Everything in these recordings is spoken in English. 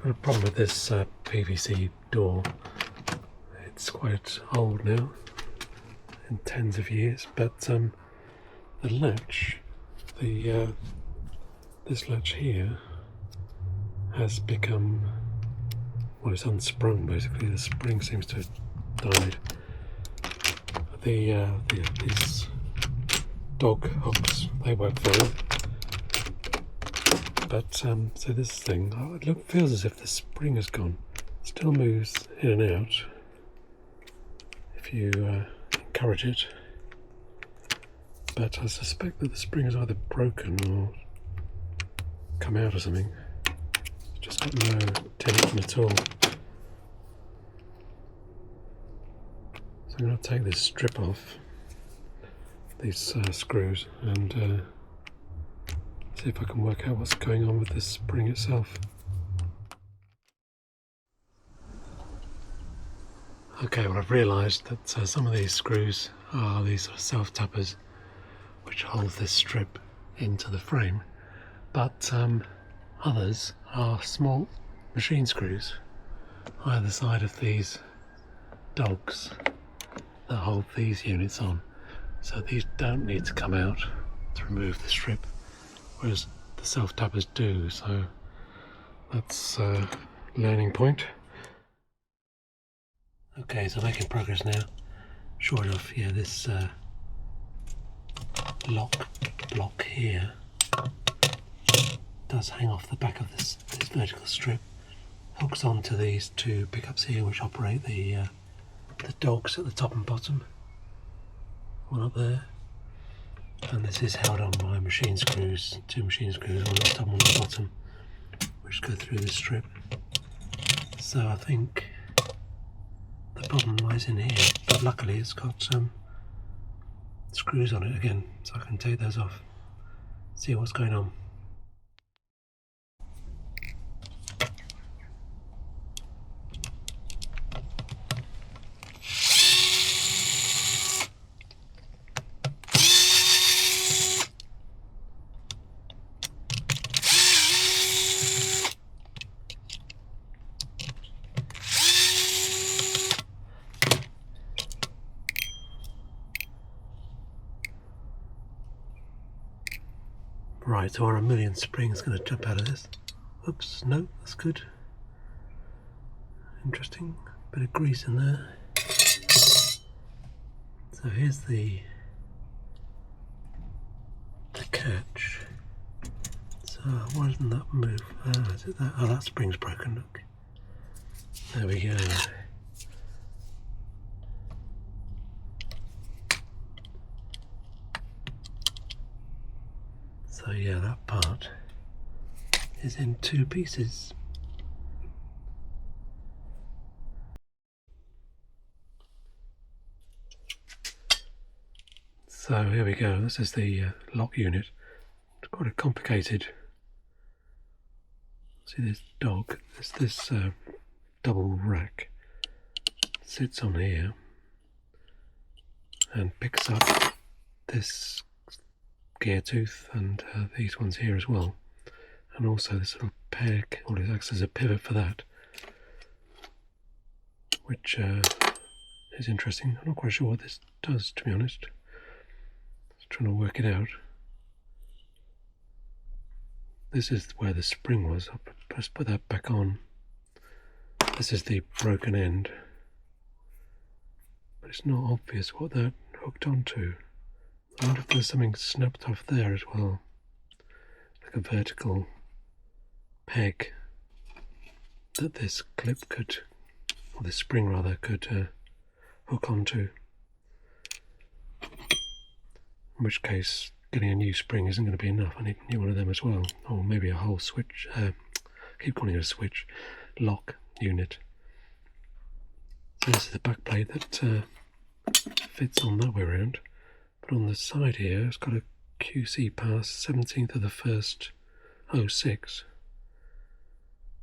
I've got a problem with this PVC door. It's quite old now, in tens of years, but the latch, this latch here has become, well, it's unsprung basically. The spring seems to have died. These dog hooks, they work fine. But so this thing, it feels as if the spring has gone. It still moves in and out if you encourage it. But I suspect that the spring is either broken or come out or something. It's just got no tension at all. So I'm going to take this strip off, these screws, and see if I can work out what's going on with the spring itself. Okay, well, I've realised that some of these screws are these sort of self-tappers which hold this strip into the frame, but others are small machine screws either side of these dogs that hold these units on. So these don't need to come out to remove the strip, whereas the self-tappers do, so that's a learning point. Okay, so making progress now. Sure enough, yeah, this lock block here does hang off the back of this vertical strip, hooks onto these two pickups here which operate the dogs at the top and bottom, one up there. And this is held on by machine screws, two machine screws, one at the top and one at the bottom, which go through this strip. So I think the problem lies in here, but luckily it's got screws on it again, so I can take those off, see what's going on. Right, so our 1,000,000 spring is going to jump out of this. Oops, no, that's good. Interesting, bit of grease in there. So here's the catch. So why doesn't that move? Is it that? Oh, that spring's broken, look. There we go. So yeah, that part is in two pieces. So here we go, this is the lock unit. It's quite a complicated, see this dog, this double rack sits on here and picks up this gear tooth and these ones here as well, and also this little peg, or it acts as a pivot for that, which is interesting. I'm not quite sure what this does, to be honest. Just trying to work it out. This is where the spring was. I'll just put that back on. This is the broken end, but it's not obvious what that hooked onto. I wonder if there's something snapped off there as well, like a vertical peg that this clip could, or this spring rather, could hook onto. In which case, getting a new spring isn't going to be enough. I need a new one of them as well, or maybe a whole switch. I keep calling it a switch, lock unit. So this is the back plate that fits on that way around. But on the side here, it's got a QC pass 17th of the 1st, 06.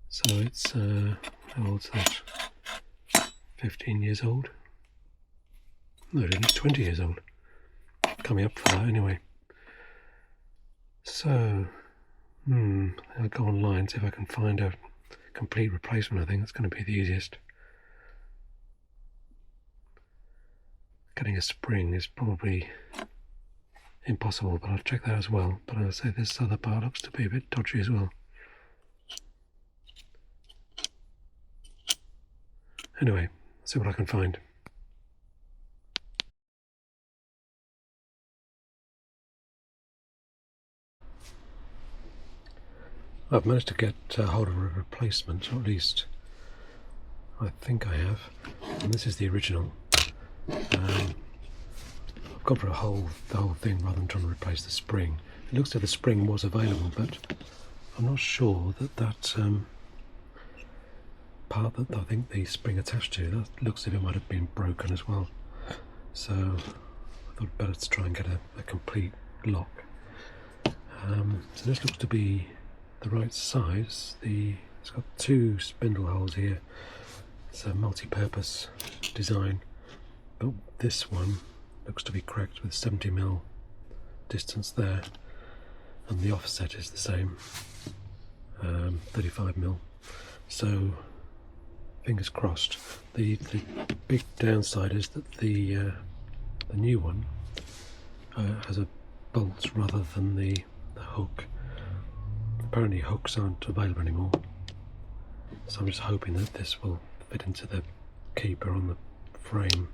So it's, how old's that? 15 years old? No, it's 20 years old. Coming up for that anyway. So, I'll go online, see if I can find out, complete replacement. I think that's going to be the easiest. Getting a spring is probably impossible, but I'll check that as well. But I'll say this other part looks to be a bit dodgy as well. Anyway, see what I can find. I've managed to get hold of a replacement, or at least I think I have, and this is the original. I've gone for the whole thing rather than trying to replace the spring. It looks like the spring was available, but I'm not sure that part that I think the spring attached to, that looks as if it might have been broken as well. So I thought better to try and get a complete lock. So this looks to be the right size. It's got 2 spindle holes here. It's a multi-purpose design, but this one looks to be cracked with 70mm distance there, and the offset is the same, 35mm. So fingers crossed. The big downside is that the new one has a bolt rather than the hook. Apparently hooks aren't available anymore, so I'm just hoping that this will fit into the keeper on the frame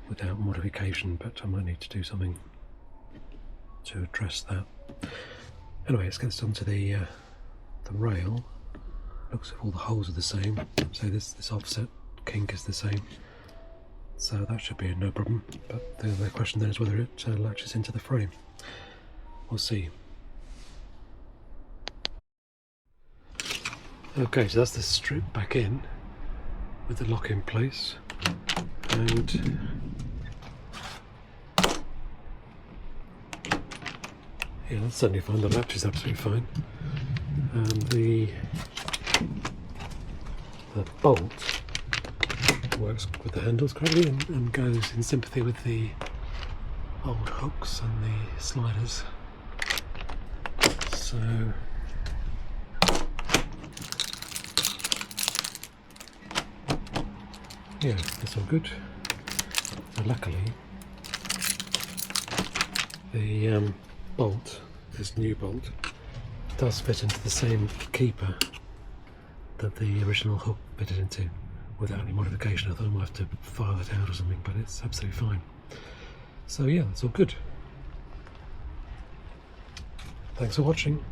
without modification, but I might need to do something to address that. Anyway, let's get this onto the rail. Looks like all the holes are the same, so this offset kink is the same, so that should be no problem. But the question then is whether it latches into the frame. We'll see. Okay, so that's the strip back in with the lock in place, and yeah, that's certainly fine. The latch is absolutely fine. The bolt works with the handles correctly and goes in sympathy with the old hooks and the sliders. So yeah, that's all good. So luckily the bolt, this new bolt, does fit into the same keeper that the original hook fitted into without any modification. I thought I might have to file it out or something, but it's absolutely fine. So yeah, that's all good. Thanks for watching.